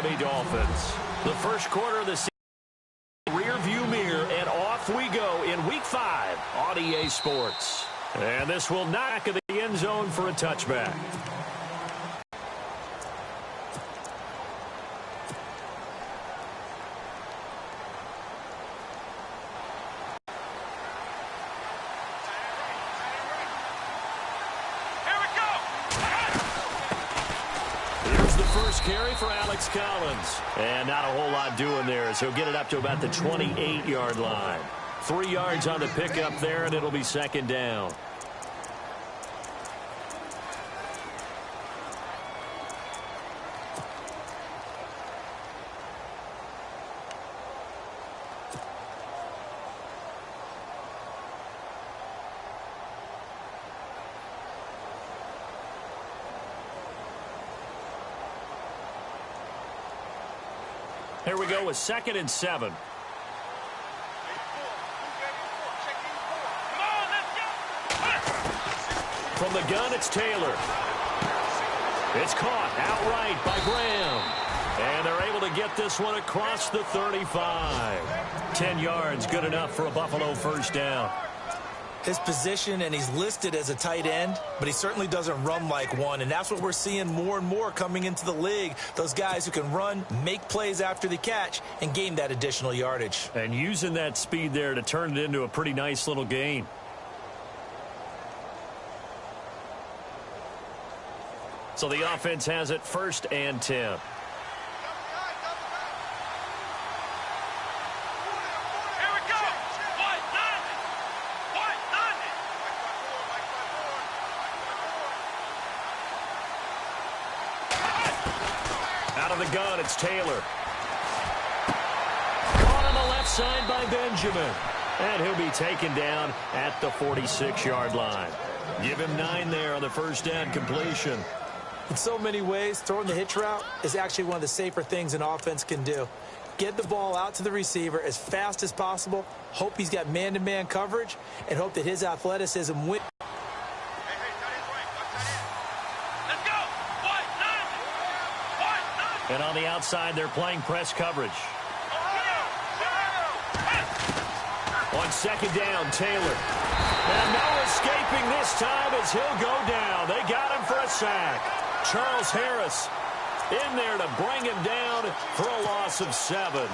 Miami Dolphins. The first quarter of the season, rear view mirror, and off we go in Week 5 on EA Sports. And this will knock at the end zone for a touchback. First carry for Alex Collins. And not a whole lot doing there as he'll get it up to about the 28-yard line. 3 yards on the pickup there, and it'll be second down. Here we go with 2nd and 7. From the gun, it's Taylor. It's caught outright by Graham. And they're able to get this one across the 35. 10 yards, good enough for a Buffalo first down. His position, and he's listed as a tight end, but he certainly doesn't run like one, and that's what we're seeing more and more coming into the league. Those guys who can run, make plays after the catch, and gain that additional yardage. And using that speed there to turn it into a pretty nice little gain. So the offense has it 1st and 10. The gun, it's Taylor. Caught on the left side by Benjamin. And he'll be taken down at the 46-yard line. Give him 9 there on the first down completion. In so many ways, throwing the hitch route is actually one of the safer things an offense can do. Get the ball out to the receiver as fast as possible, hope he's got man-to-man coverage, and hope that his athleticism wins. And on the outside, they're playing press coverage. On 2nd down, Taylor. And no escaping this time as he'll go down. They got him for a sack. Charles Harris in there to bring him down for a loss of 7.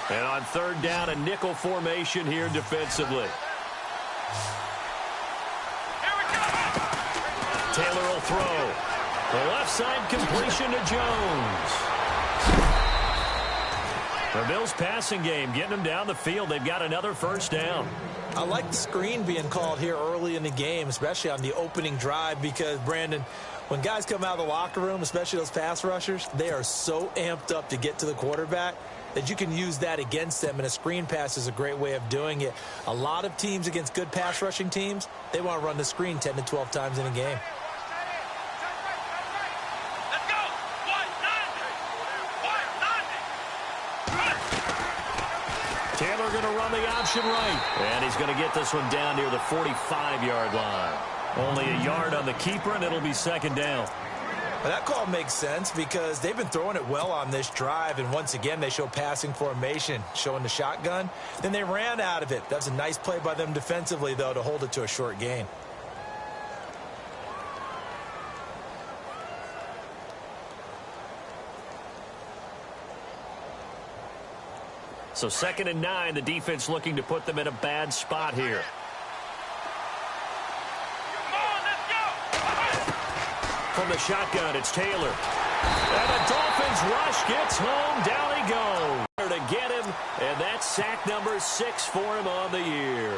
And on 3rd down, a nickel formation here defensively. Taylor will throw. The left side completion to Jones. The Bills' passing game getting them down the field. They've got another first down. I like the screen being called here early in the game, especially on the opening drive, because, Brandon, when guys come out of the locker room, especially those pass rushers, they are so amped up to get to the quarterback that you can use that against them, and a screen pass is a great way of doing it. A lot of teams against good pass rushing teams, they want to run the screen 10 to 12 times in a game. Taylor going to run the option right. And he's going to get this one down near the 45-yard line. Only a yard on the keeper, and it'll be 2nd down. Well, that call makes sense because they've been throwing it well on this drive, and once again they show passing formation, showing the shotgun. Then they ran out of it. That's a nice play by them defensively, though, to hold it to a short gain. So 2nd and 9, the defense looking to put them in a bad spot here. From the shotgun, it's Taylor. And the Dolphins rush gets home. Down he goes. To get him, and that's sack number 6 for him on the year.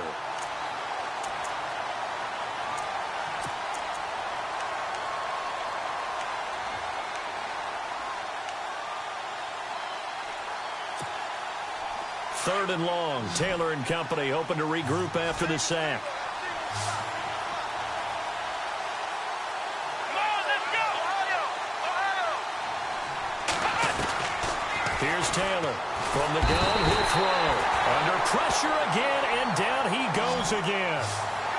Third and long. Taylor and company hoping to regroup after the sack. Here's Taylor. From the gun, he'll throw. Under pressure again, and down he goes again.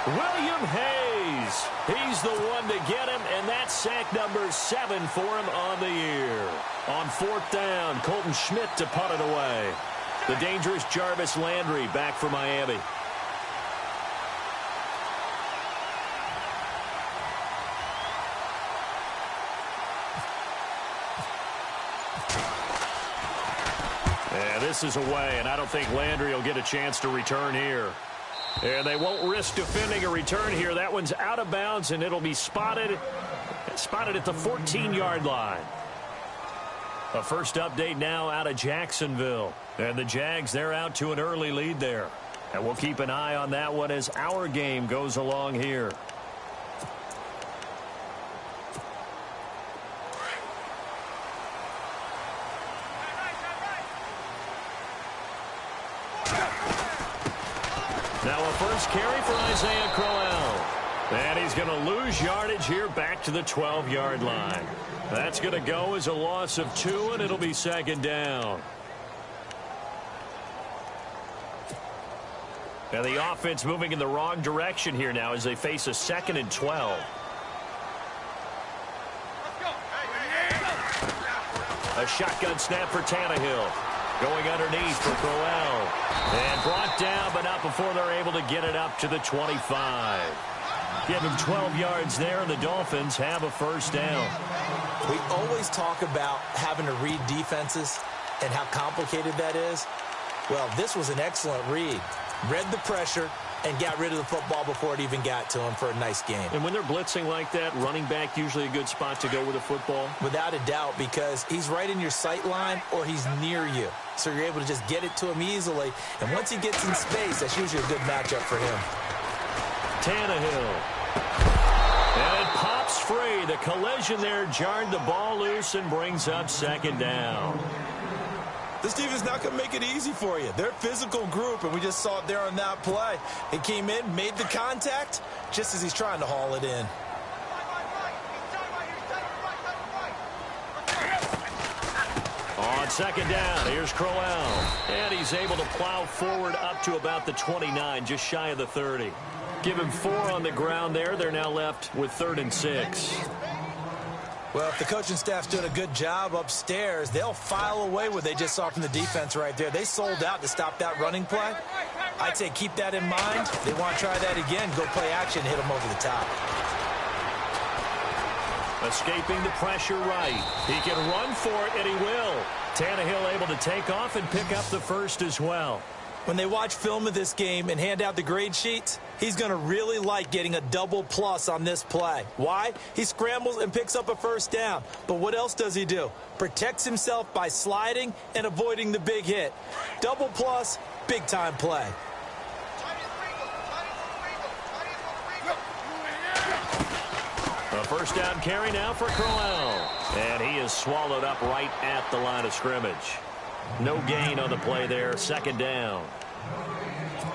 William Hayes. He's the one to get him, and that's sack number 7 for him on the year. On 4th down, Colton Schmidt to punt it away. The dangerous Jarvis Landry back for Miami. Yeah, this is away, and I don't think Landry will get a chance to return here. And they won't risk defending a return here. That one's out of bounds, and it'll be spotted at the 14-yard line. A first update now out of Jacksonville. And the Jags, they're out to an early lead there. And we'll keep an eye on that one as our game goes along here. Now a first carry for Isaiah Crowell. And he's going to lose yardage here back to the 12-yard line. That's going to go as a loss of 2, and it'll be 2nd down. And the offense moving in the wrong direction here now as they face a 2nd and 12. A shotgun snap for Tannehill. Going underneath for Crowell. And brought down, but not before they're able to get it up to the 25. Give him 12 yards there, and the Dolphins have a first down. We always talk about having to read defenses and how complicated that is. Well, this was an excellent read. Read the pressure and got rid of the football before it even got to him for a nice game. And when they're blitzing like that, running back usually a good spot to go with the football? Without a doubt, because he's right in your sight line or he's near you. So you're able to just get it to him easily. And once he gets in space, that's usually a good matchup for him. Tannehill. And it pops free. The collision there jarred the ball loose and brings up 2nd down. This defense not going to make it easy for you. They're a physical group, and we just saw it there on that play. He came in, made the contact, just as he's trying to haul it in. On 2nd down, here's Crowell. And he's able to plow forward up to about the 29, just shy of the 30. Give him 4 on the ground there. They're now left with 3rd and 6. Well, if the coaching staff's doing a good job upstairs, they'll file away what they just saw from the defense right there. They sold out to stop that running play. I'd say keep that in mind. They want to try that again, go play action, hit them over the top. Escaping the pressure right. He can run for it, and he will. Tannehill able to take off and pick up the first as well. When they watch film of this game and hand out the grade sheets, he's going to really like getting a double plus on this play. Why? He scrambles and picks up a first down. But what else does he do? Protects himself by sliding and avoiding the big hit. Double plus, big-time play. A first down carry now for Crowell. And he is swallowed up right at the line of scrimmage. No gain on the play there, 2nd down.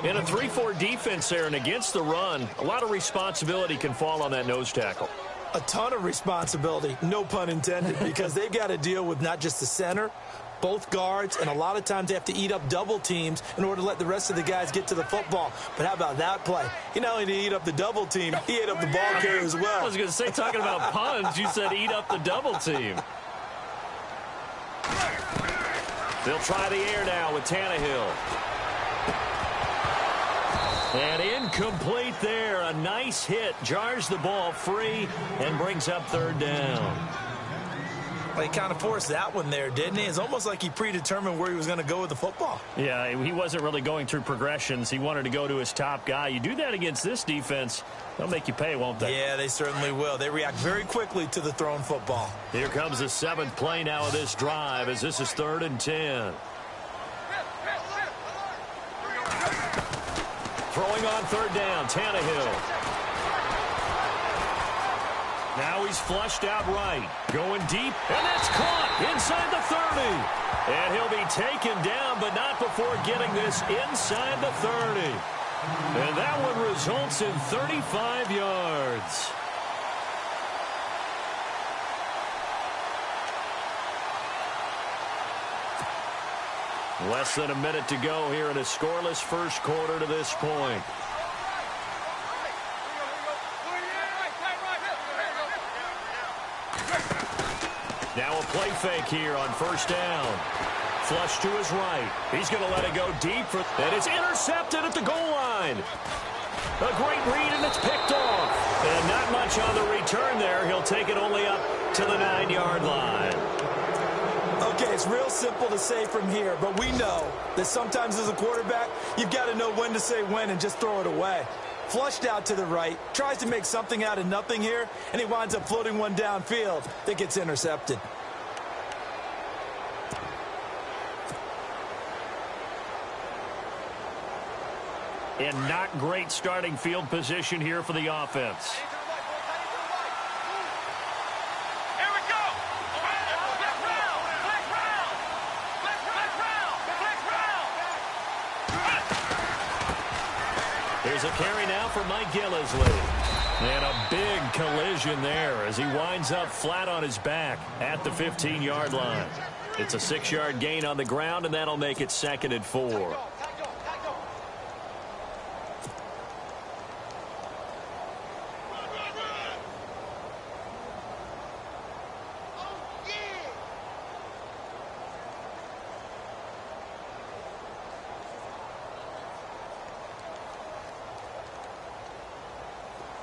In a 3-4 defense there and against the run, a lot of responsibility can fall on that nose tackle. A ton of responsibility, no pun intended, because they've got to deal with not just the center, both guards, and a lot of times they have to eat up double teams in order to let the rest of the guys get to the football. But how about that play? He not only did he eat up the double team, he ate up the ball carrier as well. I was going to say, talking about puns, you said eat up the double team. They'll try the air now with Tannehill. And incomplete there. A nice hit. Jars the ball free and brings up 3rd down. Well, he kind of forced that one there, didn't he? It's almost like he predetermined where he was going to go with the football. Yeah, he wasn't really going through progressions. He wanted to go to his top guy. You do that against this defense, they'll make you pay, won't they? Yeah, they certainly will. They react very quickly to the thrown football. Here comes the 7th play now of this drive as this is 3rd and 10. Throwing on 3rd down, Tannehill. Now he's flushed out right. Going deep, and that's caught inside the 30. And he'll be taken down, but not before getting this inside the 30. And that one results in 35 yards. Less than a minute to go here in a scoreless first quarter to this point. Now a play fake here on first down. Flush to his right. He's going to let it go deep, and it's intercepted at the goal line. A great read, and it's picked off. And not much on the return there. He'll take it only up to the 9-yard line. Okay, it's real simple to say from here, but we know that sometimes as a quarterback, you've got to know when to say when and just throw it away. Flushed out to the right, tries to make something out of nothing here, and he winds up floating one downfield that gets intercepted. And not great starting field position here for the offense. Here's a carry now for Mike Gillisley. And a big collision there as he winds up flat on his back at the 15-yard line. It's a 6-yard gain on the ground, and that'll make it 2nd and 4.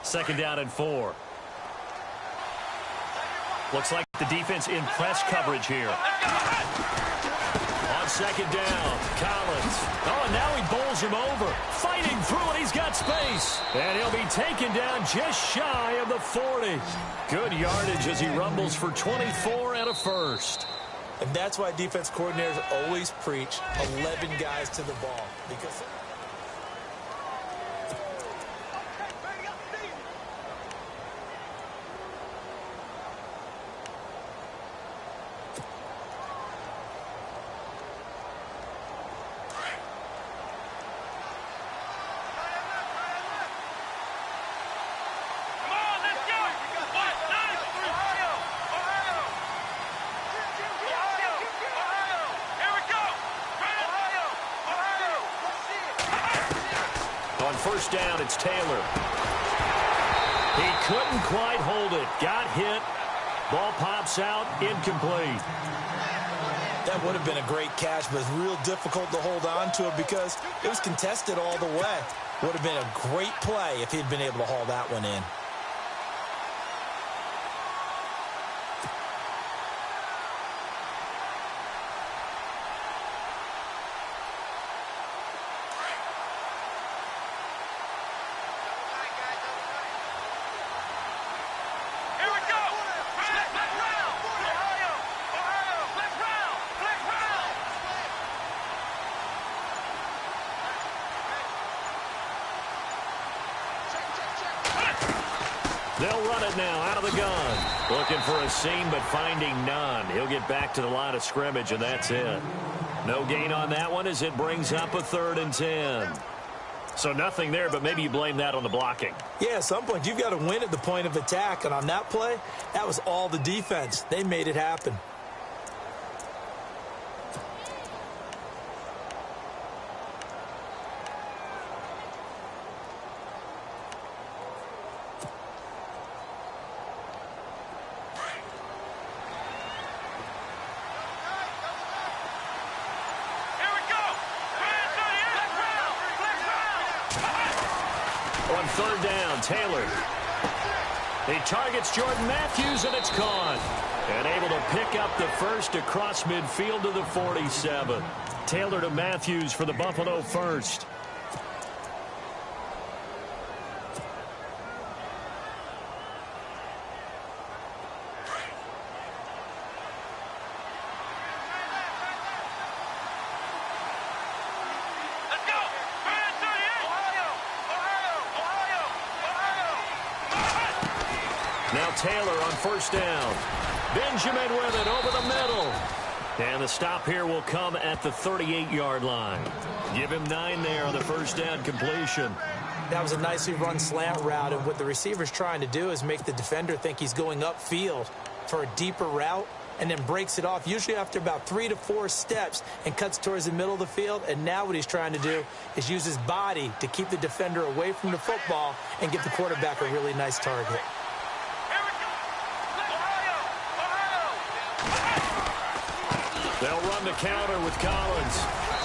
Second down and 4. Looks like the defense in press coverage here. On second down, Collins. Oh, and now he bowls him over. Fighting through it, he's got space. And he'll be taken down just shy of the 40. Good yardage as he rumbles for 24 and a first. And that's why defense coordinators always preach 11 guys to the ball. Because first down, it's Taylor. He couldn't quite hold it. Got hit. Ball pops out. Incomplete. that would have been a great catch, but it's real difficult to hold on to it because it was contested all the way. Would have been a great play if he'd been able to haul that one in. They'll run it now out of the gun. Looking for a seam, but finding none. He'll get back to the line of scrimmage, and that's it. No gain on that one as it brings up a 3rd and 10. So nothing there, but maybe you blame that on the blocking. Yeah, at some point, you've got to win at the point of attack. And on that play, that was all the defense. They made it happen. On 3rd down, Taylor. He targets Jordan Matthews, and it's caught. And able to pick up the first across midfield to the 47. Taylor to Matthews for the Buffalo first. Now Taylor on 1st down. Benjamin with it over the middle. And the stop here will come at the 38-yard line. Give him 9 there on the 1st down completion. That was a nicely run slant route, and what the receiver's trying to do is make the defender think he's going upfield for a deeper route, and then breaks it off, usually after about 3 to 4 steps, and cuts towards the middle of the field. And now what he's trying to do is use his body to keep the defender away from the football and give the quarterback a really nice target. They'll run the counter with Collins.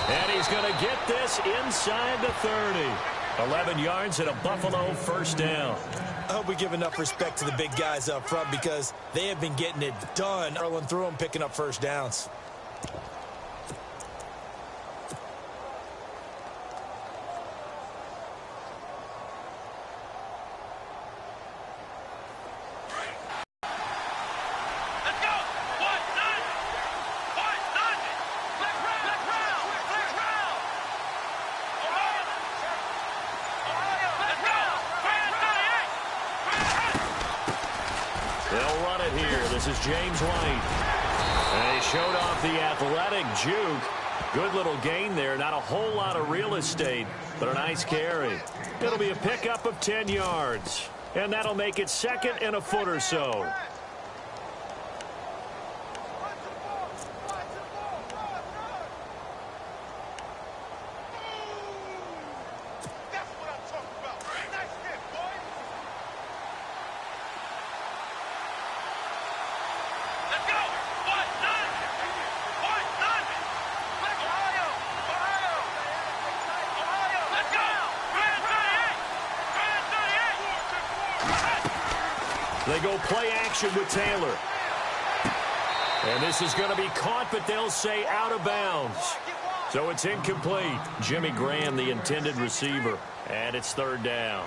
And he's going to get this inside the 30. 11 yards and a Buffalo first down. I hope we give enough respect to the big guys up front because they have been getting it done, rolling through them, picking up first downs. They'll run it here. This is James White. And he showed off the athletic juke. Good little gain there. Not a whole lot of real estate, but a nice carry. It'll be a pickup of 10 yards. And that'll make it second and a foot or so. They go play action with Taylor. And this is going to be caught, but they'll say out of bounds. So it's incomplete. Jimmy Graham, the intended receiver. And it's third down.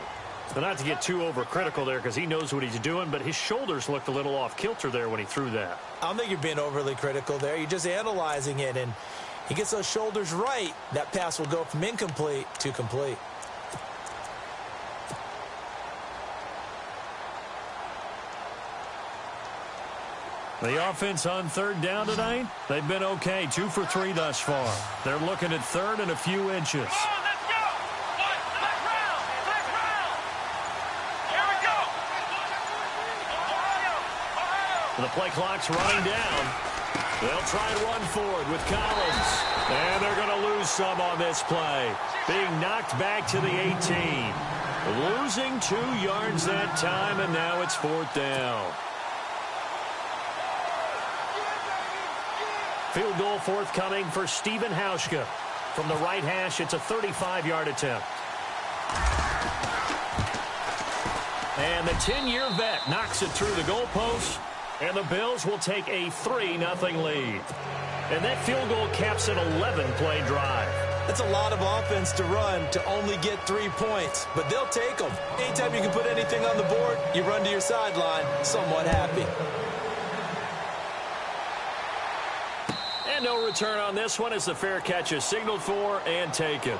But not to get too overcritical there because he knows what he's doing, but his shoulders looked a little off kilter there when he threw that. I don't think you're being overly critical there. You're just analyzing it, and he gets those shoulders right. That pass will go from incomplete to complete. The offense on third down tonight, they've been okay. 2 for 3 thus far. They're looking at third and a few inches. The play clock's running down. They'll try and run forward with Collins. And they're going to lose some on this play. Being knocked back to the 18. Losing 2 yards that time, and now it's fourth down. Field goal forthcoming for Stephen Hauschka. From the right hash, it's a 35-yard attempt. And the 10-year vet knocks it through the goalpost, and the Bills will take a 3-0 lead. And that field goal caps an 11-play drive. That's a lot of offense to run to only get 3 points, but they'll take them. Anytime you can put anything on the board, you run to your sideline somewhat happy. And no return on this one as the fair catch is signaled for and taken.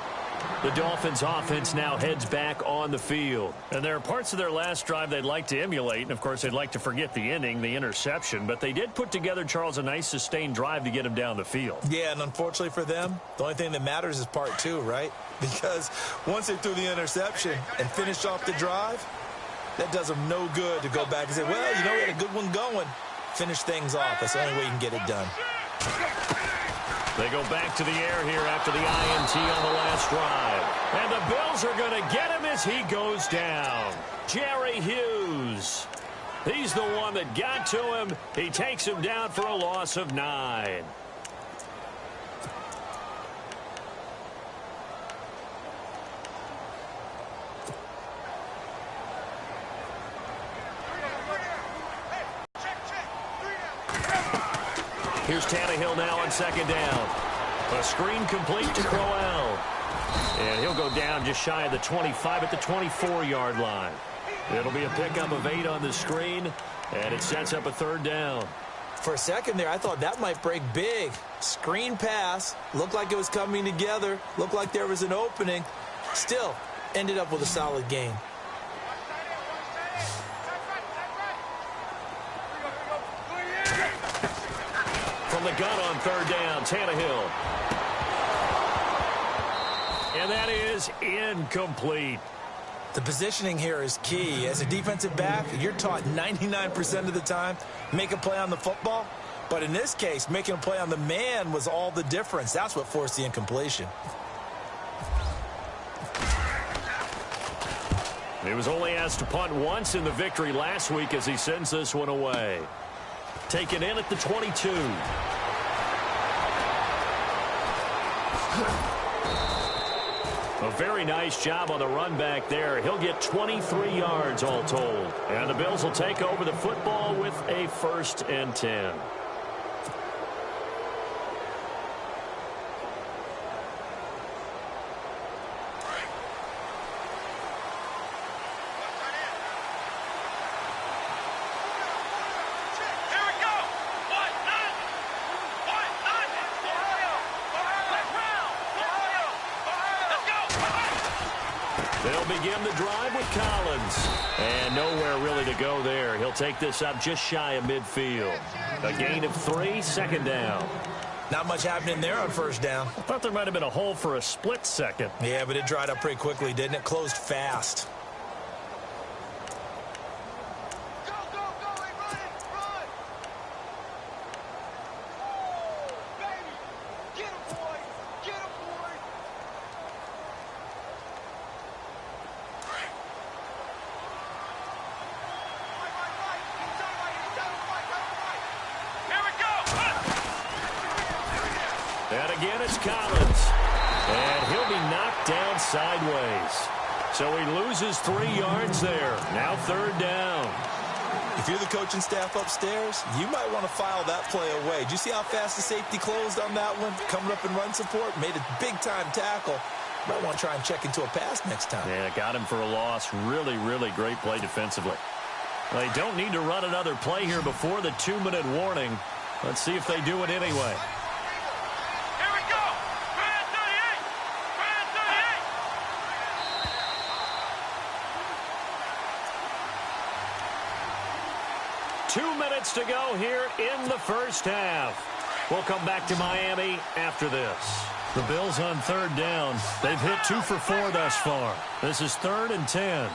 The Dolphins offense now heads back on the field. And there are parts of their last drive they'd like to emulate. And, of course, they'd like to forget the ending, the interception. But they did put together, Charles, a nice sustained drive to get them down the field. Yeah, and unfortunately for them, the only thing that matters is part 2, right? Because once they threw the interception and finished off the drive, that does them no good to go back and say, well, you know, we had a good one going. Finish things off. That's the only way you can get it done. They go back to the air here after the INT on the last drive. And the Bills are going to get him as he goes down. Jerry Hughes. He's the one that got to him. He takes him down for a loss of 9. Here's Tannehill now on second down. A screen complete to Crowell. And he'll go down just shy of the 25 at the 24-yard line. It'll be a pickup of 8 on the screen, and it sets up a third down. For a second there, I thought that might break big. Screen pass. Looked like it was coming together. Looked like there was an opening. Still, ended up with a solid gain. From the gun on third down, Tannehill. And that is incomplete. The positioning here is key. As a defensive back, you're taught 99% of the time, make a play on the football. But in this case, making a play on the man was all the difference. That's what forced the incompletion. He was only asked to punt once in the victory last week as he sends this one away. Taken in at the 22. A very nice job on the run back there. He'll get 23 yards all told. And the Bills will take over the football with a 1st and 10. They'll begin the drive with Collins. And nowhere really to go there. He'll take this up just shy of midfield. A gain of 3, 2nd down. Not much happening there on 1st down. I thought there might have been a hole for a split second. Yeah, but it dried up pretty quickly, didn't it? Closed fast. And again, it's Collins. And he'll be knocked down sideways. So he loses 3 yards there. Now 3rd down. If you're the coaching staff upstairs, you might want to file that play away. Did you see how fast the safety closed on that one? Coming up in run support, made a big-time tackle. Might want to try and check into a pass next time. Yeah, got him for a loss. Really, really great play defensively. They don't need to run another play here before the 2-minute warning. Let's see if they do it anyway. 2 minutes to go here in the 1st half. We'll come back to Miami after this. The Bills on 3rd down. They've hit 2 for 4 thus far. This is 3rd and 10.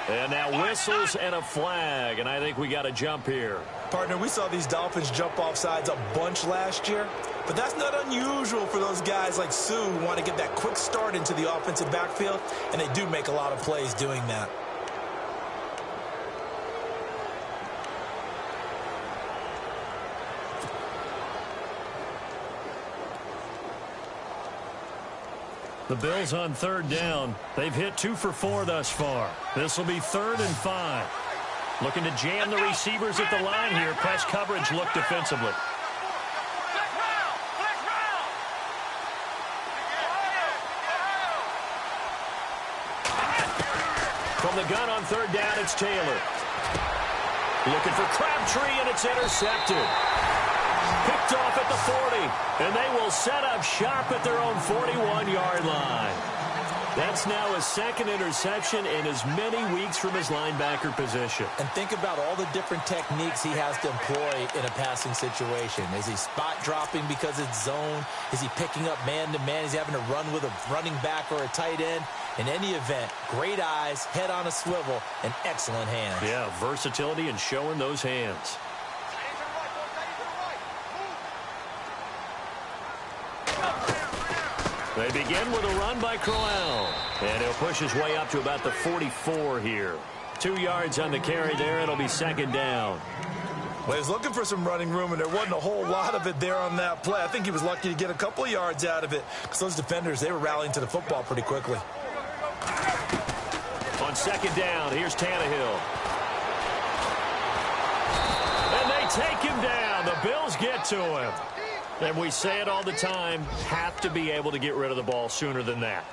And now whistles and a flag, and I think we got a jump here. Partner, we saw these Dolphins jump off sides a bunch last year, but that's not unusual for those guys like Sue who want to get that quick start into the offensive backfield, and they do make a lot of plays doing that. The Bills on 3rd down. They've hit 2 for 4 thus far. This will be 3rd and 5. Looking to jam the receivers at the line here. Press coverage look defensively. From the gun on 3rd down, it's Taylor. Looking for Crabtree, and it's intercepted. Picked off at the 40, and they will set up shop at their own 41-yard line. That's now his 2nd interception in as many weeks from his linebacker position. And think about all the different techniques he has to employ in a passing situation. Is he spot dropping because it's zone? Is he picking up man-to-man? Is he having to run with a running back or a tight end? In any event, great eyes, head on a swivel, and excellent hands. Yeah, versatility and showing those hands. They begin with a run by Crowell. And he'll push his way up to about the 44 here. 2 yards on the carry there. It'll be 2nd down. Well, he was looking for some running room, and there wasn't a whole lot of it there on that play. I think he was lucky to get a couple of yards out of it because those defenders, they were rallying to the football pretty quickly. On 2nd down, here's Tannehill. And they take him down. The Bills get to him. And we say it all the time, have to be able to get rid of the ball sooner than that.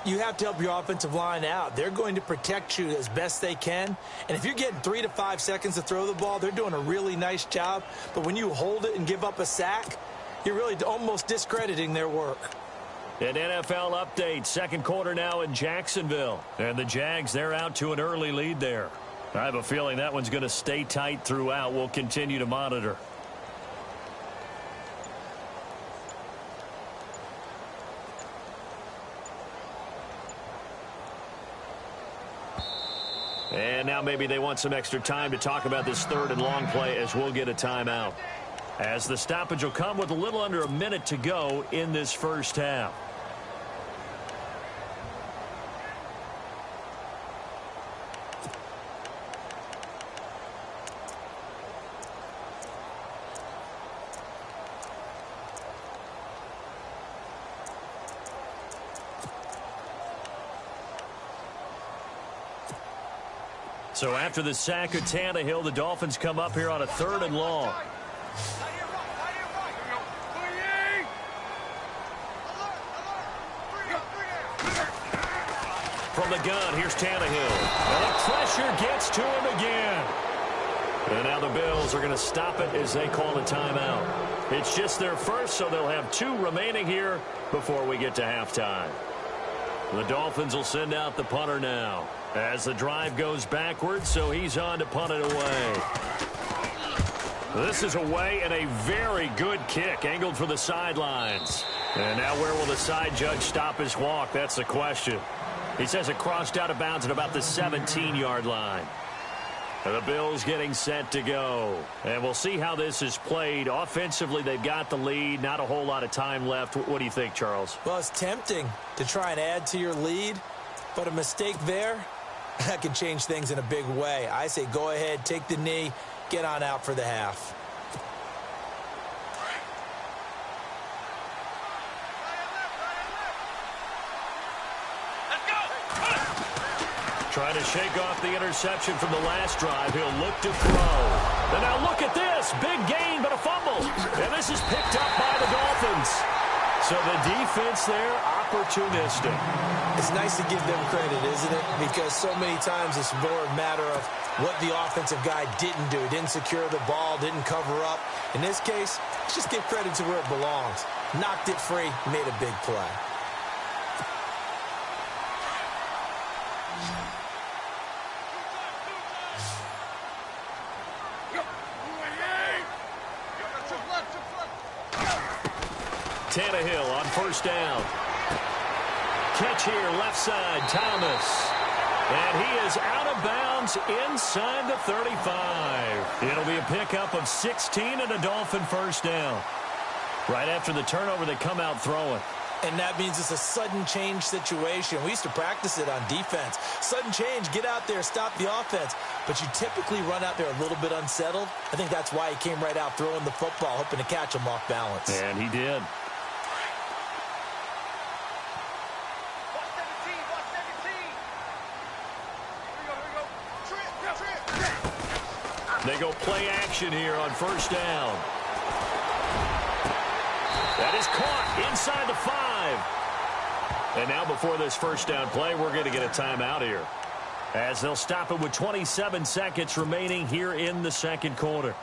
You have to help your offensive line out. They're going to protect you as best they can. And if you're getting 3 to 5 seconds to throw the ball, they're doing a really nice job. But when you hold it and give up a sack, you're really almost discrediting their work. An NFL update, 2nd quarter now in Jacksonville. And the Jags, they're out to an early lead there. I have a feeling that one's going to stay tight throughout. We'll continue to monitor. And now maybe they want some extra time to talk about this third and long play as we'll get a timeout. As the stoppage will come with a little under a minute to go in this first half. So after the sack of Tannehill, the Dolphins come up here on a third and long. From the gun, here's Tannehill. And the pressure gets to him again. And now the Bills are going to stop it as they call a timeout. It's just their first, so they'll have 2 remaining here before we get to halftime. The Dolphins will send out the punter now as the drive goes backwards, so he's on to punt it away. This is away and a very good kick, angled for the sidelines. And now where will the side judge stop his walk? That's the question. He says it crossed out of bounds at about the 17-yard line. And the Bills getting set to go. And we'll see how this is played. Offensively, they've got the lead. Not a whole lot of time left. What do you think, Charles? Well, it's tempting to try and add to your lead, but a mistake there, that can change things in a big way. I say go ahead, take the knee, get on out for the half. Trying to shake off the interception from the last drive. He'll look to throw. And now look at this. Big gain, but a fumble. And this is picked up by the Dolphins. So the defense there, opportunistic. It's nice to give them credit, isn't it? Because so many times it's more a matter of what the offensive guy didn't do. Didn't secure the ball, didn't cover up. In this case, let's just give credit to where it belongs. Knocked it free, made a big play. Tannehill on first down. Catch here, left side, Thomas. And he is out of bounds inside the 35. It'll be a pickup of 16 and a Dolphin first down. Right after the turnover, they come out throwing. And that means it's a sudden change situation. We used to practice it on defense. Sudden change, get out there, stop the offense. But you typically run out there a little bit unsettled. I think that's why he came right out throwing the football, hoping to catch him off balance. And he did. They go play action here on first down. That is caught inside the 5. And now before this first down play, we're going to get a timeout here, as they'll stop it with 27 seconds remaining here in the second quarter.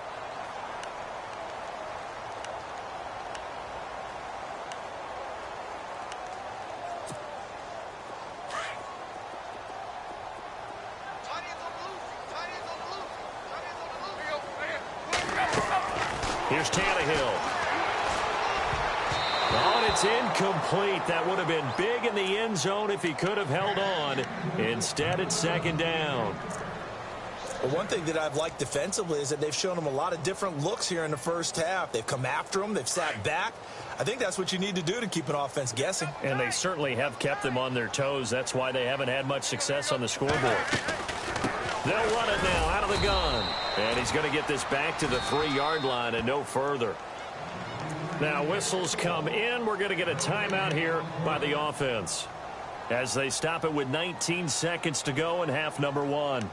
Here's Tannehill. Oh, and it's incomplete. That would have been big in the end zone if he could have held on. Instead, it's second down. Well, one thing that I've liked defensively is that they've shown him a lot of different looks here in the first half. They've come after him. They've sat back. I think that's what you need to do to keep an offense guessing. And they certainly have kept them on their toes. That's why they haven't had much success on the scoreboard. They'll run it now out of the gun. And he's going to get this back to the 3-yard line and no further. Now whistles come in. We're going to get a timeout here by the offense, as they stop it with 19 seconds to go in half number 1.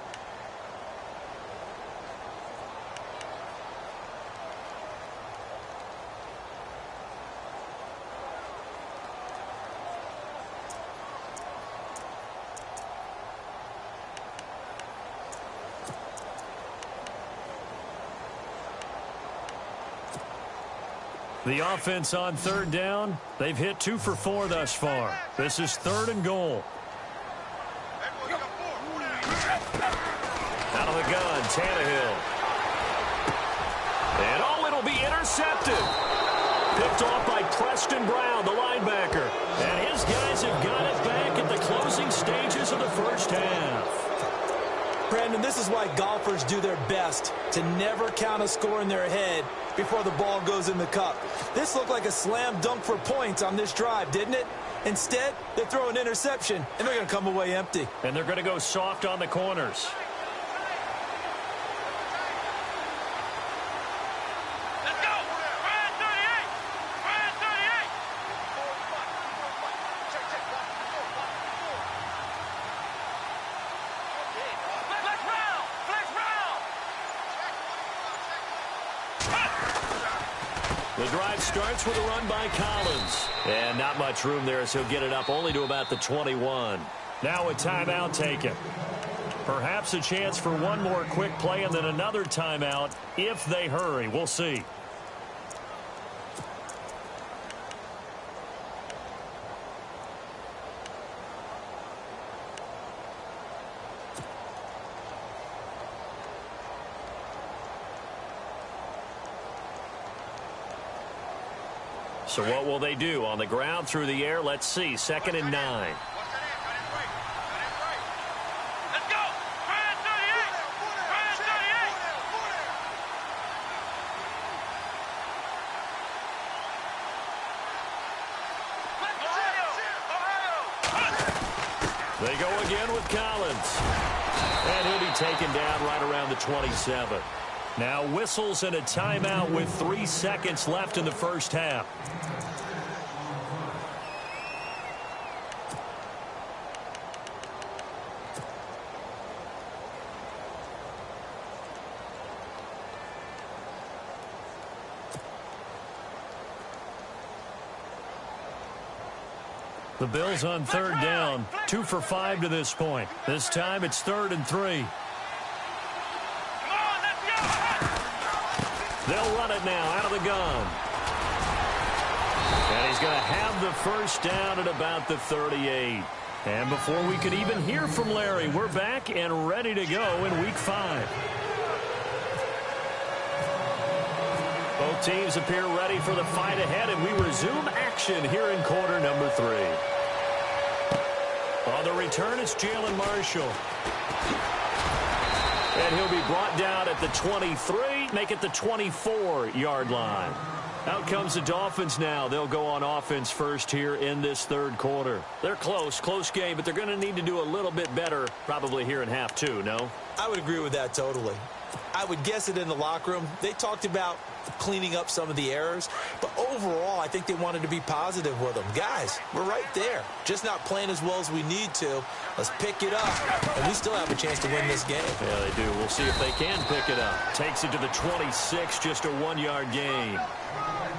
The offense on third down, they've hit 2 for 4 thus far. This is 3rd and goal. Out of the gun, Tannehill. And oh, it'll be intercepted. Picked off by Preston Brown, the linebacker. And his guys have got it back at the closing stages of the first half. Brandon, this is why golfers do their best to never count a score in their head before the ball goes in the cup. This looked like a slam dunk for points on this drive, didn't it? Instead, they throw an interception, and they're going to come away empty. And they're going to go soft on the corners. Let's go! Ryan 38! Ryan 38! Flex round! Flex round! The drive starts with a run by Collins. And not much room there as he'll get it up only to about the 21. Now a timeout taken. Perhaps a chance for one more quick play and then another timeout if they hurry. We'll see. So what will they do? On the ground, through the air, let's see. 2nd and 9. Let's go! Ryan 38! Ryan 38! They go again with Collins. And he'll be taken down right around the 27. Now whistles and a timeout with 3 seconds left in the first half. The Bills on 3rd down, 2 for 5 to this point. This time it's 3rd and 3. They'll run it now out of the gun. And he's going to have the first down at about the 38. And before we could even hear from Larry, we're back and ready to go in Week 5. Both teams appear ready for the fight ahead, and we resume action here in quarter number 3. On the return, it's Jalen Marshall. And he'll be brought down at the 23, make it the 24-yard line. Out comes the Dolphins now. They'll go on offense first here in this 3rd quarter. They're close game, but they're going to need to do a little bit better probably here in half 2, no? I would agree with that totally. I would guess it in the locker room. They talked about cleaning up some of the errors, but overall, I think they wanted to be positive with them. Guys, we're right there. Just not playing as well as we need to. Let's pick it up, and we still have a chance to win this game. Yeah, they do. We'll see if they can pick it up. Takes it to the 26, just a 1-yard gain.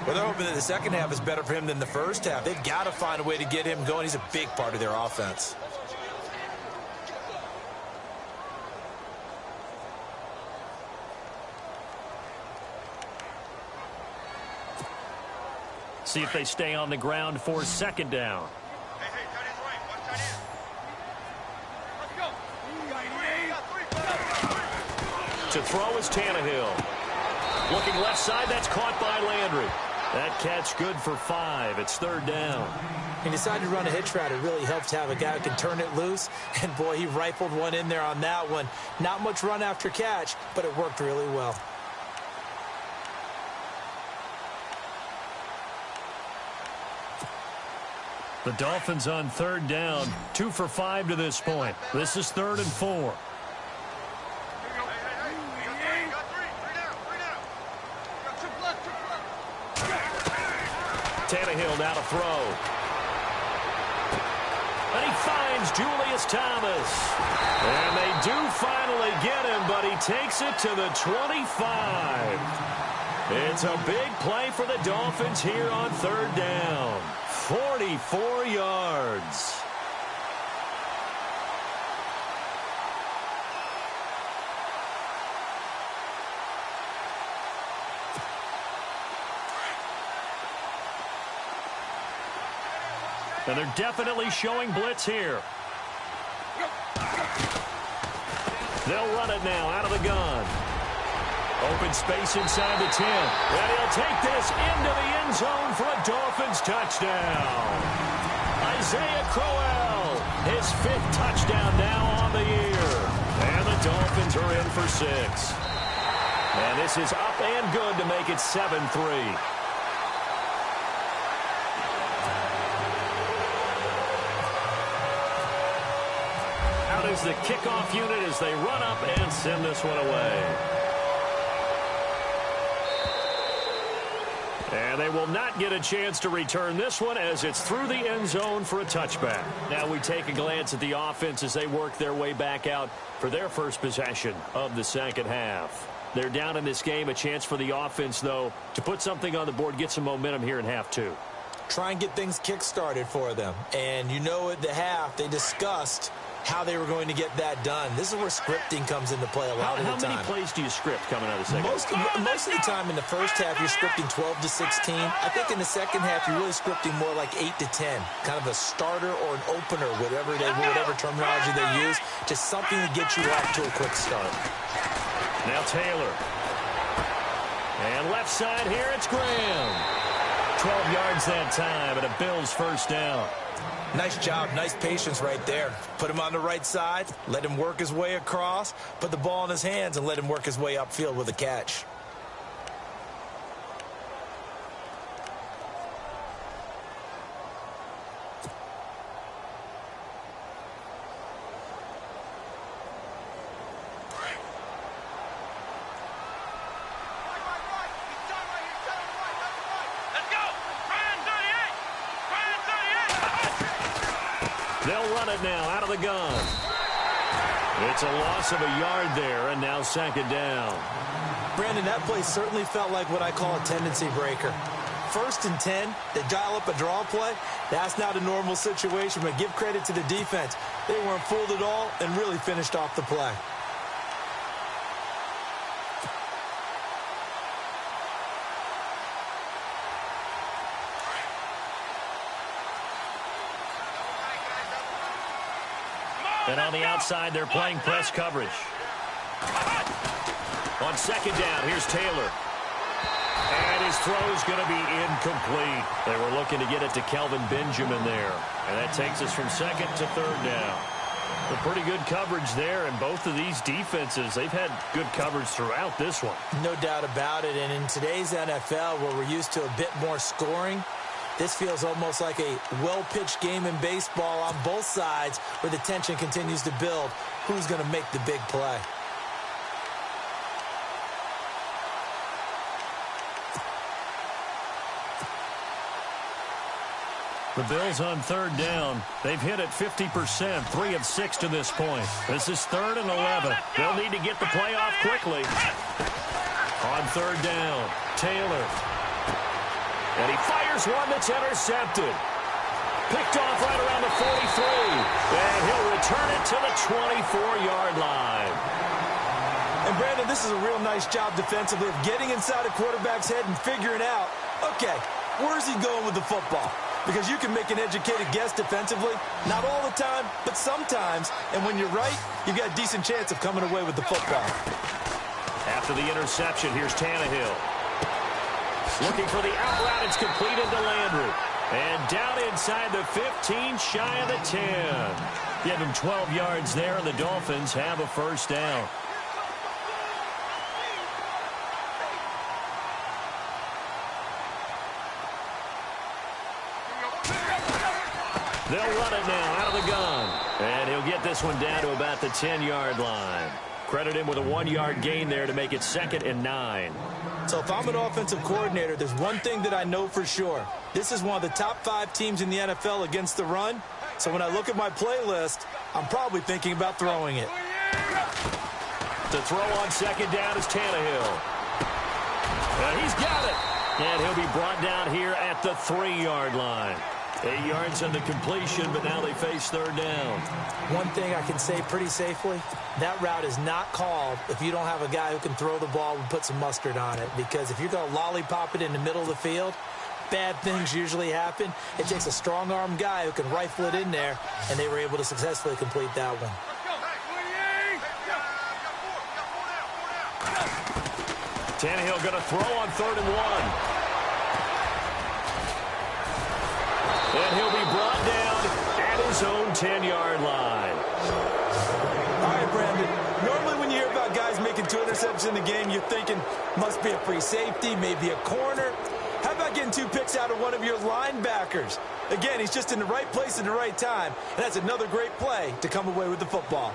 Well, they're hoping that the second half is better for him than the first half. They've got to find a way to get him going. He's a big part of their offense. See if they stay on the ground for 2nd down. To throw is Tannehill. Looking left side, that's caught by Landry. That catch good for 5. It's 3rd down. He decided to run a hitch route. It really helps to have a guy who can turn it loose. And, boy, he rifled one in there on that one. Not much run after catch, but it worked really well. The Dolphins on 3rd down, 2 for 5 to this point. This is 3rd and 4. Tannehill now to throw. And he finds Julius Thomas. And they do finally get him, but he takes it to the 25. It's a big play for the Dolphins here on 3rd down. 44 yards. And they're definitely showing blitz here. They'll run it now out of the gun. Open space inside the 10. And he'll take this into the end zone for a Dolphins touchdown. Isaiah Crowell, his 5th touchdown now on the year. And the Dolphins are in for 6. And this is up and good to make it 7-3. Out is the kickoff unit as they run up and send this one away. And they will not get a chance to return this one as it's through the end zone for a touchback. Now we take a glance at the offense as they work their way back out for their first possession of the second half. They're down in this game. A chance for the offense, though, to put something on the board, get some momentum here in half two. Try and get things kick-started for them. And you know at the half, they discussed how they were going to get that done. This is where scripting comes into play a lot of the time. How many plays do you script coming out of the second? Most of the time in the first half, you're scripting 12 to 16. I think in the second half, you're really scripting more like 8 to 10. Kind of a starter or an opener, whatever terminology they use. Just something to get you off to a quick start. Now Taylor. And left side here, it's Graham. 12 yards that time, and a Bills first down. Nice job, nice patience right there. Put him on the right side, let him work his way across, put the ball in his hands, and let him work his way upfield with a catch. They'll run it now out of the gun. It's a loss of a yard there, and now second down. Brandon, that play certainly felt like what I call a tendency breaker. 1st and 10, they dial up a draw play. That's not a normal situation, but give credit to the defense. They weren't fooled at all and really finished off the play. And on the outside, they're playing press coverage. On second down, here's Taylor. And his throw is going to be incomplete. They were looking to get it to Kelvin Benjamin there. And that takes us from second to third down. A pretty good coverage there, and both of these defenses, they've had good coverage throughout this one. No doubt about it. And in today's NFL, where we're used to a bit more scoring, this feels almost like a well-pitched game in baseball on both sides where the tension continues to build. Who's going to make the big play? The Bills on third down. They've hit it 50%, 3 of 6 to this point. This is 3rd and 11. They'll need to get the play off quickly. On third down, Taylor. And he fires one that's intercepted. Picked off right around the 43. And he'll return it to the 24-yard line. And, Brandon, this is a real nice job defensively of getting inside a quarterback's head and figuring out, okay, where's he going with the football? Because you can make an educated guess defensively. Not all the time, but sometimes. And when you're right, you've got a decent chance of coming away with the football. After the interception, here's Tannehill. Looking for the out route. It's completed to Landry. And down inside the 15, shy of the 10. Give him 12 yards there, and the Dolphins have a first down. They'll run it now out of the gun. And he'll get this one down to about the 10-yard line. Credit him with a 1-yard gain there to make it 2nd and 9. So if I'm an offensive coordinator, there's one thing that I know for sure. This is one of the top 5 teams in the NFL against the run. So when I look at my playlist, I'm probably thinking about throwing it. The throw on second down is Tannehill. He's got it. And he'll be brought down here at the 3-yard line. 8 yards on the completion, but now they face third down. One thing I can say pretty safely, that route is not called if you don't have a guy who can throw the ball and put some mustard on it. Because if you're going to lollipop it in the middle of the field, bad things usually happen. It takes a strong-arm guy who can rifle it in there, and they were able to successfully complete that one. Tannehill going to throw on 3rd and 1. And he'll be brought down at his own 10-yard line. All right, Brandon. 2 interceptions in the game, you're thinking must be a free safety, maybe a corner. How about getting 2 picks out of one of your linebackers? Again, he's just in the right place at the right time, and that's another great play to come away with the football.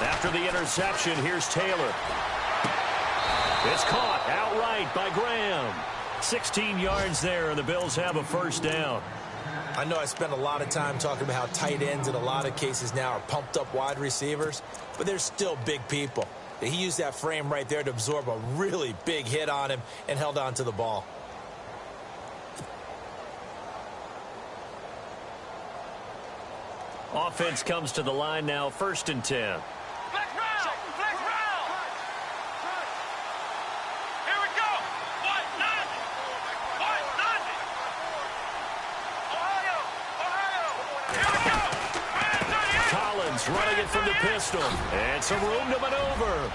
After the interception, here's Taylor. It's caught outright by Graham. 16 yards there, and the Bills have a first down. I know I spend a lot of time talking about how tight ends in a lot of cases now are pumped up wide receivers, but they're still big people. He used that frame right there to absorb a really big hit on him and held on to the ball. Offense comes to the line now, 1st and 10. Running it from the pistol. And some room to maneuver.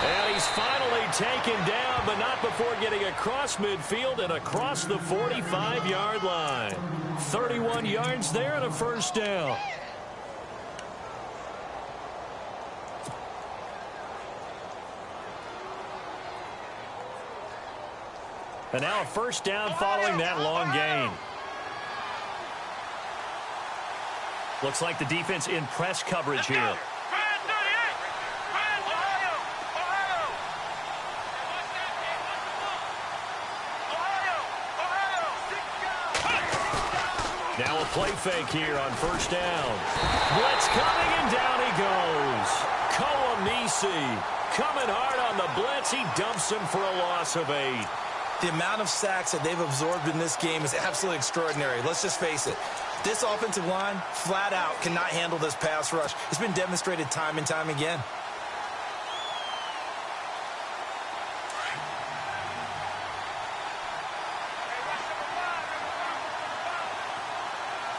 And he's finally taken down, but not before getting across midfield and across the 45-yard line. 31 yards there and a first down. And now a first down following that long gain. Looks like the defense in press coverage here. Now a play fake here on first down. Blitz coming, and down he goes. Koamisi coming hard on the blitz. He dumps him for a loss of 8. The amount of sacks that they've absorbed in this game is absolutely extraordinary. Let's just face it. This offensive line, flat out, cannot handle this pass rush. It's been demonstrated time and time again.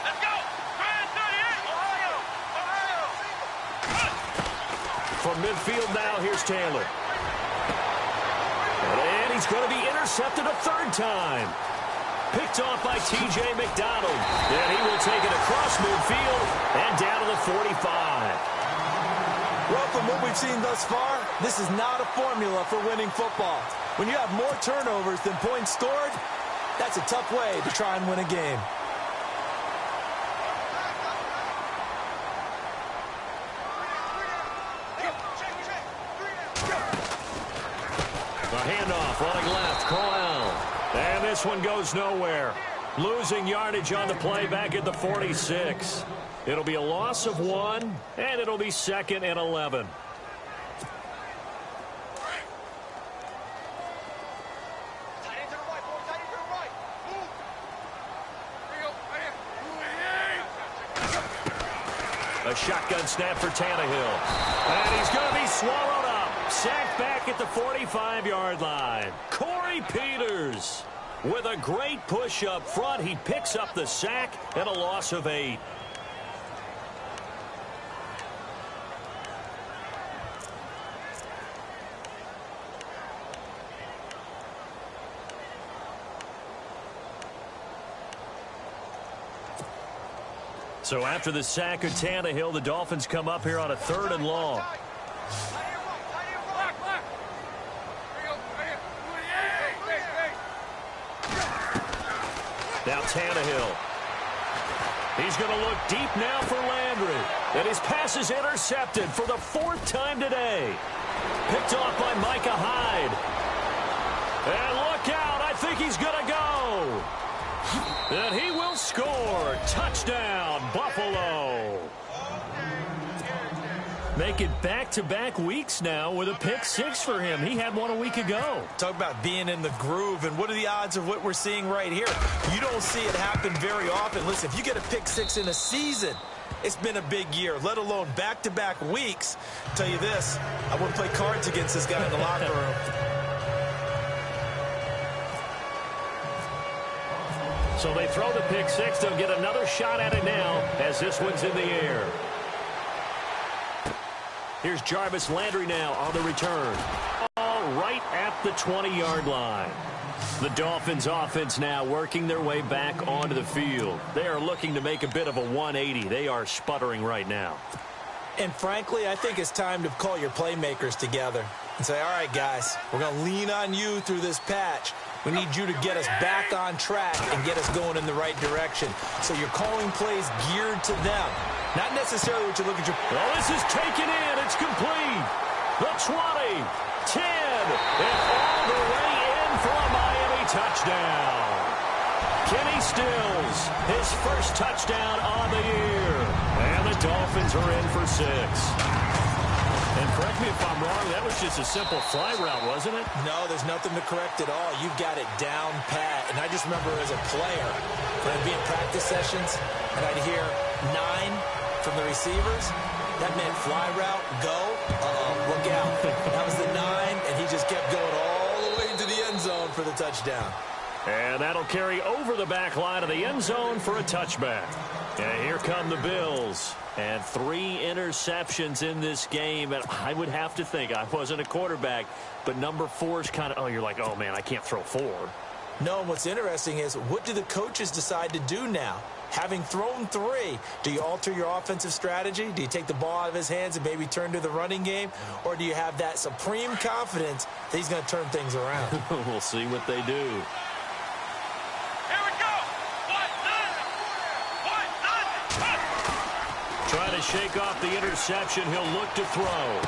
Let's go! From midfield now, here's Taylor. And he's going to be intercepted a 3rd time. Picked off by T.J. McDonald. And he will take it across midfield and down to the 45. Well, from what we've seen thus far, this is not a formula for winning football. When you have more turnovers than points scored, that's a tough way to try and win a game. The handoff running left, Crowell. And this one goes nowhere. Losing yardage on the play back at the 46. It'll be a loss of 1, and it'll be 2nd and 11. A shotgun snap for Tannehill. And he's going to be swallowed up. Sacked back at the 45-yard line. Corey Peters with a great push up front. He picks up the sack and a loss of 8. So after the sack of Tannehill, the Dolphins come up here on a 3rd and long. Now Tannehill. He's going to look deep now for Landry. And his pass is intercepted for the 4th time today. Picked off by Micah Hyde. And look out. I think he's going to go. And he will score. Touchdown, Buffalo. Make it back-to-back weeks now with a pick 6 for him. He had one a week ago. Talk about being in the groove, and what are the odds of what we're seeing right here? You don't see it happen very often. Listen, if you get a pick 6 in a season, it's been a big year, let alone back-to-back weeks. I'll tell you this, I wouldn't play cards against this guy in the locker room. So they throw the pick 6. They'll get another shot at it now as this one's in the air. Here's Jarvis Landry now on the return. All right at the 20-yard line. The Dolphins offense now working their way back onto the field. They are looking to make a bit of a 180. They are sputtering right now. And frankly, I think it's time to call your playmakers together and say, all right, guys, we're going to lean on you through this patch. We need you to get us back on track and get us going in the right direction. So you're calling plays geared to them. Not necessarily what you look at your... Well, this is taken in. It's complete. The 20, 10, and all the way in for a Miami touchdown. Kenny Stills, his first touchdown on the year. And the Dolphins are in for 6. And correct me if I'm wrong, that was just a simple fly route, wasn't it? No, there's nothing to correct at all. You've got it down pat. And I just remember as a player, when I'd be in practice sessions, and I'd hear 9 from the receivers, that meant fly route, go, look out. That was the 9, and he just kept going all the way into the end zone for the touchdown. And that'll carry over the back line of the end zone for a touchback. And here come the Bills. And 3 interceptions in this game. And I would have to think, I wasn't a quarterback, but number 4 is kind of, oh, you're like, oh, man, I can't throw 4. No, and what's interesting is, what do the coaches decide to do now? Having thrown 3, do you alter your offensive strategy? Do you take the ball out of his hands and maybe turn to the running game? Or do you have that supreme confidence that he's going to turn things around? We'll see what they do. Trying to shake off the interception. He'll look to throw.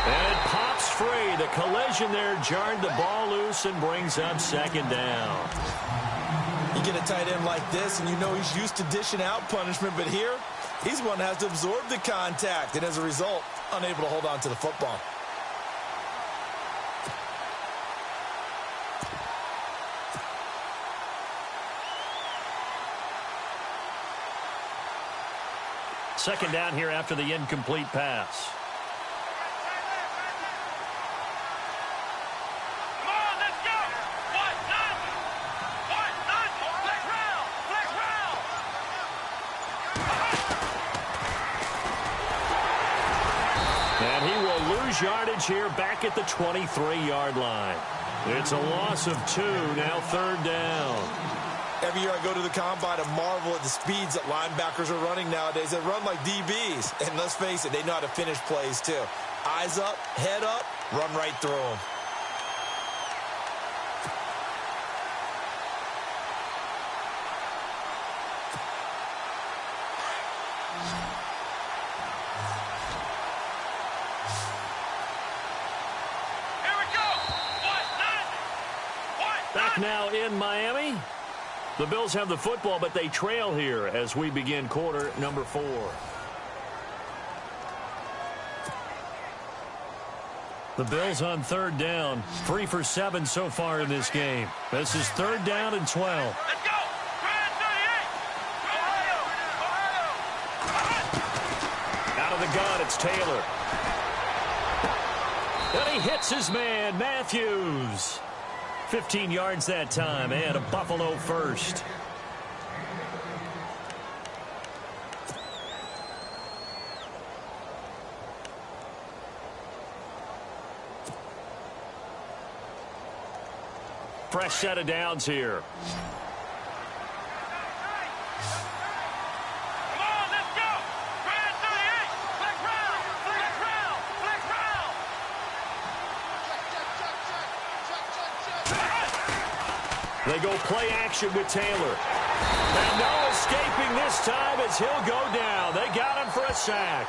And it pops free. The collision there jarred the ball loose and brings up 2nd down. You get a tight end like this, and you know he's used to dishing out punishment, but here, he's one that has to absorb the contact, and as a result, unable to hold on to the football. Second down here after the incomplete pass. Come on, let's go. What? None. What? None. Flex round. Flex round. And he will lose yardage here back at the 23-yard line. It's a loss of 2, now 3rd down. Every year I go to the combine and marvel at the speeds that linebackers are running nowadays. They run like DBs. And let's face it, they know how to finish plays too. Eyes up, head up, run right through them. Here we go. What? None. What? Back now in Miami. The Bills have the football, but they trail here as we begin quarter number 4. The Bills on 3rd down, 3 for 7 so far in this game. This is 3rd down and 12. Let's go. Grand 38. Out of the gun, it's Taylor. And he hits his man, Matthews. 15 yards that time, and a Buffalo first. Fresh set of downs here. Come on, let's go. Grand 38. Flex round. Flex round. Flex round. They go play action with Taylor. And no escaping this time as he'll go down. They got him for a sack.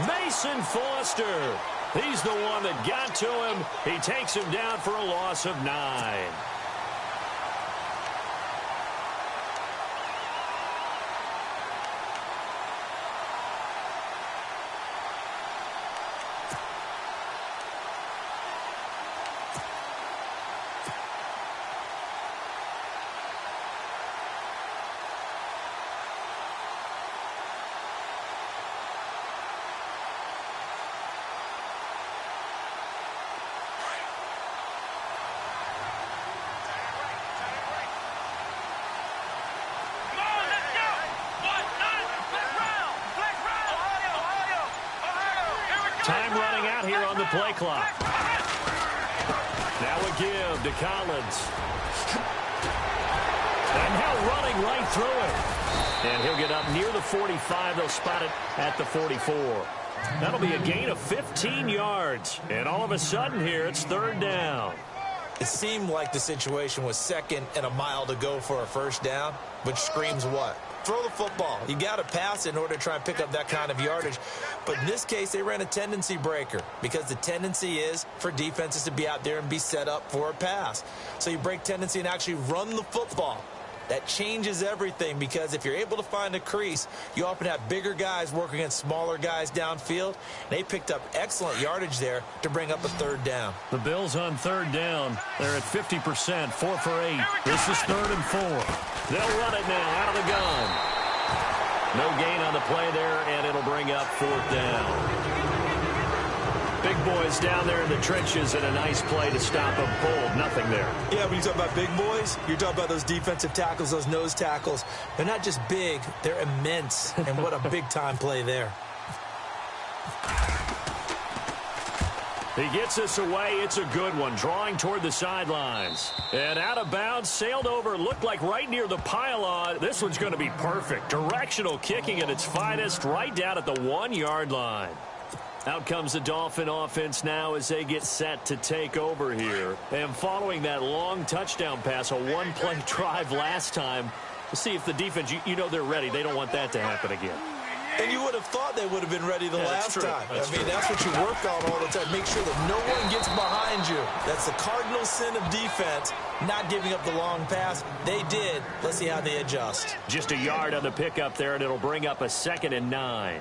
Mason Foster. He's the one that got to him. He takes him down for a loss of 9. Time running out here on the play clock. Now a give to Collins. And now running right through it. And he'll get up near the 45. They'll spot it at the 44. That'll be a gain of 15 yards. And all of a sudden here, it's third down. It seemed like the situation was 2nd and a mile to go for a first down, which screams what? Throw the football. You got to pass in order to try and pick up that kind of yardage. But in this case, they ran a tendency breaker because the tendency is for defenses to be out there and be set up for a pass. So you break tendency and actually run the football. That changes everything because if you're able to find a crease, you often have bigger guys working against smaller guys downfield. They picked up excellent yardage there to bring up a third down. The Bills on third down. They're at 50%, 4 for 8. This is 3rd and 4. They'll run it now out of the gun. No gain on the play there, and it'll bring up 4th down. Big boys down there in the trenches, and a nice play to stop them cold. Nothing there. Yeah, when you talk about big boys, you're talking about those defensive tackles, those nose tackles. They're not just big, they're immense. And what a big-time play there. He gets us away. It's a good one. Drawing toward the sidelines. And out of bounds, sailed over, looked like right near the pylon. This one's going to be perfect. Directional kicking at its finest, right down at the 1-yard line. Out comes the Dolphin offense now as they get set to take over here. And following that long touchdown pass, a one-play drive last time, we'll see if the defense, you know they're ready. They don't want that to happen again. And you would have thought they would have been ready the last time. That's that's what you work on all the time. Make sure that no one gets behind you. That's the cardinal sin of defense, not giving up the long pass. They did. Let's see how they adjust. Just a yard on the pickup there, and it'll bring up a 2nd and 9.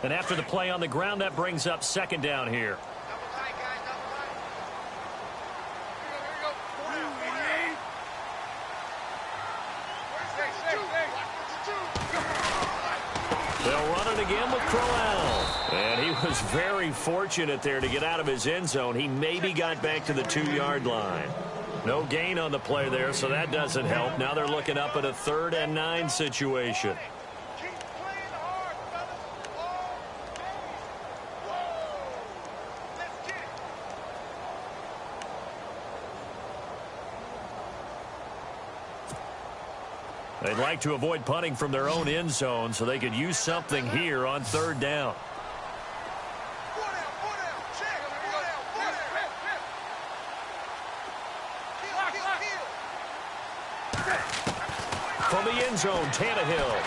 And after the play on the ground, that brings up 2nd down here. They'll run it again with Crowell. And he was very fortunate there to get out of his end zone. He maybe got back to the 2-yard line. No gain on the play there, so that doesn't help. Now they're looking up at a 3rd and 9 situation. They'd like to avoid punting from their own end zone so they could use something here on 3rd down. From the end zone, Tannehill.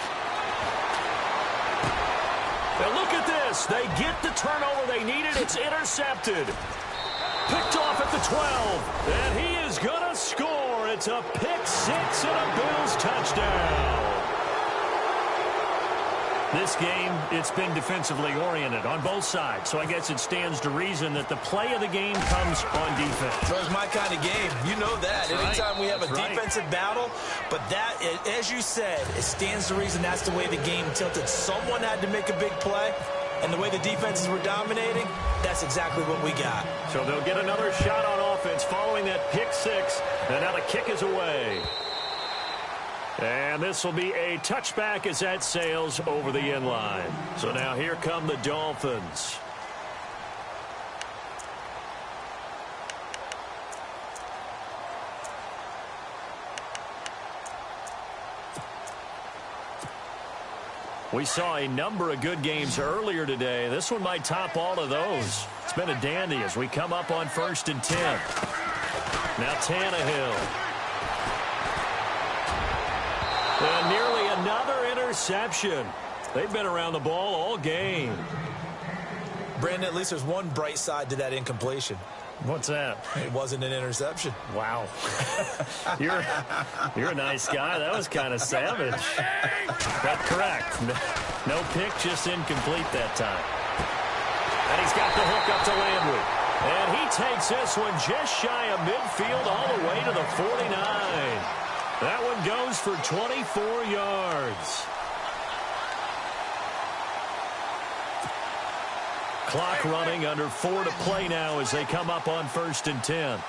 And look at this. They get the turnover they needed. It's intercepted. Picked off at the 12. And he is going to score. It's a pick 6 and a Bills touchdown. This game, it's been defensively oriented on both sides. So I guess it stands to reason that the play of the game comes on defense. So it's my kind of game. You know that. That's Anytime right. we have That's a right. defensive battle, but that, as you said, it stands to reason that's the way the game tilted. Someone had to make a big play, and the way the defenses were dominating, that's exactly what we got. So they'll get another shot on offense following that pick 6. And now the kick is away. And this will be a touchback as that sails over the end line. So now here come the Dolphins. We saw a number of good games earlier today. This one might top all of those. It's been a dandy as we come up on 1st and 10. Now Tannehill. And nearly another interception. They've been around the ball all game. Brandon, at least there's one bright side to that incompletion. What's that? It wasn't an interception. Wow. You're a nice guy. That was kind of savage. But correct. No pick, just incomplete that time. And he's got the hook up to Landry. And he takes this one just shy of midfield all the way to the 49. That one goes for 24 yards. Clock running, under 4 to play now as they come up on 1st and 10.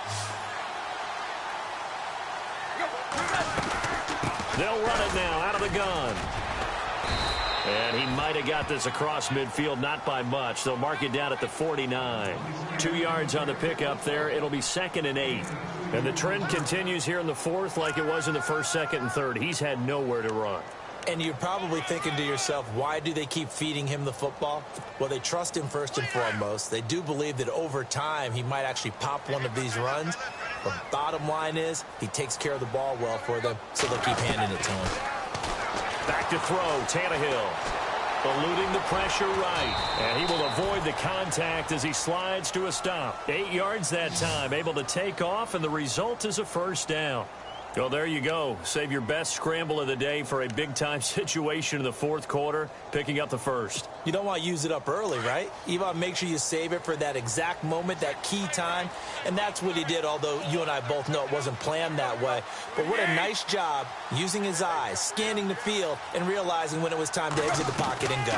They'll run it now out of the gun. And he might have got this across midfield, not by much. They'll mark it down at the 49. 2 yards on the pickup there. It'll be 2nd and 8. And the trend continues here in the 4th like it was in the 1st, 2nd, and 3rd. He's had nowhere to run. And you're probably thinking to yourself, why do they keep feeding him the football? Well, they trust him first and foremost. They do believe that over time he might actually pop one of these runs. But bottom line is he takes care of the ball well for them, so they'll keep handing it to him. Back to throw, Tannehill. Eluding the pressure right. And he will avoid the contact as he slides to a stop. 8 yards that time, able to take off, and the result is a 1st down. Well, there you go. Save your best scramble of the day for a big-time situation in the 4th quarter, picking up the 1st. You don't want to use it up early, right? You want to make sure you save it for that exact moment, that key time. And that's what he did, although you and I both know it wasn't planned that way. But what a nice job using his eyes, scanning the field, and realizing when it was time to exit the pocket and go.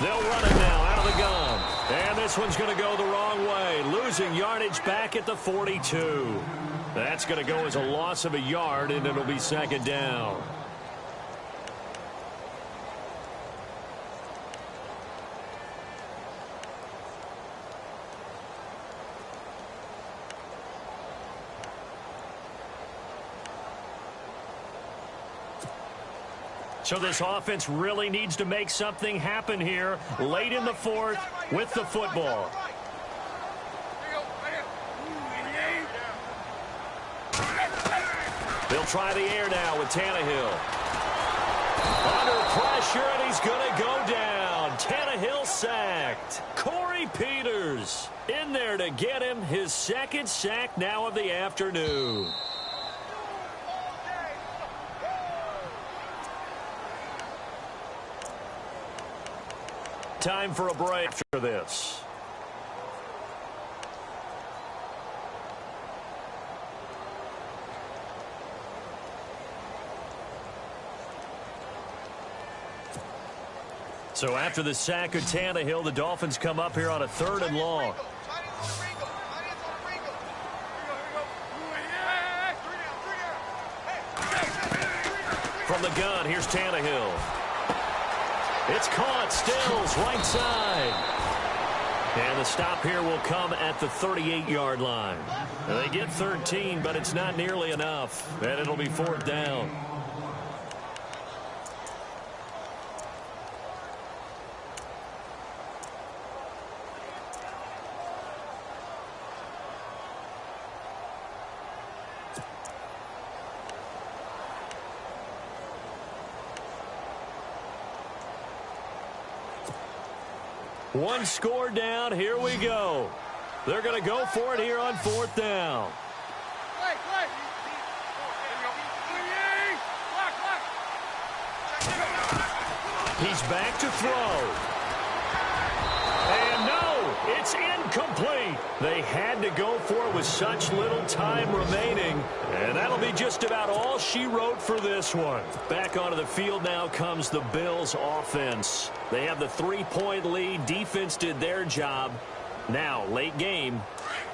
They'll run it now out of the gun. And this one's going to go the wrong way, losing yardage back at the 42. That's going to go as a loss of a yard, and it'll be 2nd down. So this offense really needs to make something happen here late in the 4th with the football. They'll try the air now with Tannehill. Under pressure, and he's going to go down. Tannehill sacked. Corey Peters in there to get him his 2nd sack now of the afternoon. Time for a break after this. So after the sack of Tannehill, the Dolphins come up here on a 3rd and long. From the gun, here's Tannehill. It's caught, Stills, right side. And the stop here will come at the 38-yard line. They get 13, but it's not nearly enough. And it'll be 4th down. One score down. Here we go. They're going to go for it here on 4th down. He's back to throw. And no, it's incomplete. They had to go for it with such little time remaining. And that'll be just about all she wrote for this one. Back onto the field now comes the Bills offense. They have the 3-point lead. Defense did their job. Now, late game,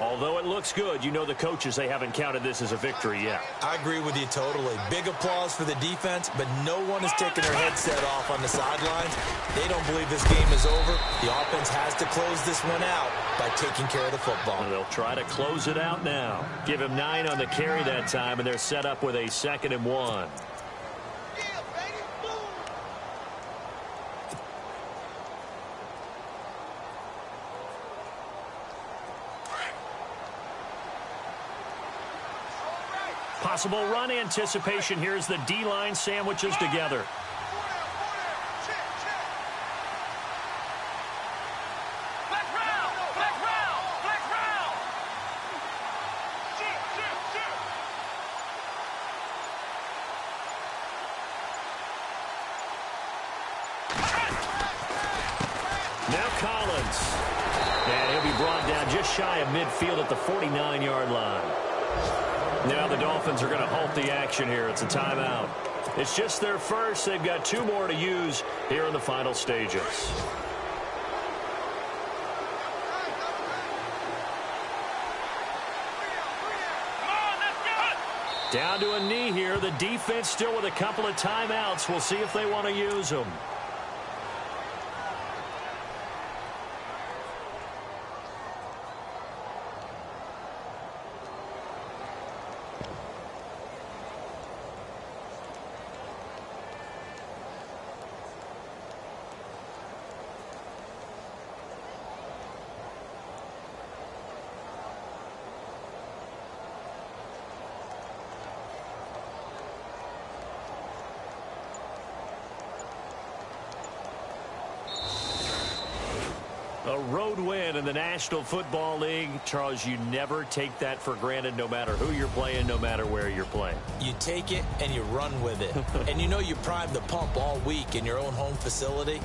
although it looks good, you know the coaches, they haven't counted this as a victory yet. I agree with you totally. Big applause for the defense, but no one is taking their headset off on the sidelines. They don't believe this game is over. The offense has to close this one out by taking care of the football. And they'll try to close it out now. Give him 9 on the carry that time, and they're set up with a 2nd and 1. Possible run anticipation here as the D-line sandwiches together. Now Collins. And he'll be brought down just shy of midfield at the 49-yard line. Now the Dolphins are going to halt the action here. It's a timeout. It's just their first. They've got 2 more to use here in the final stages. Down to a knee here. The defense still with a couple of timeouts. We'll see if they want to use them. A road win in the National Football League. Charles, you never take that for granted no matter who you're playing, no matter where you're playing. You take it and you run with it. And you know you primed the pump all week in your own home facility.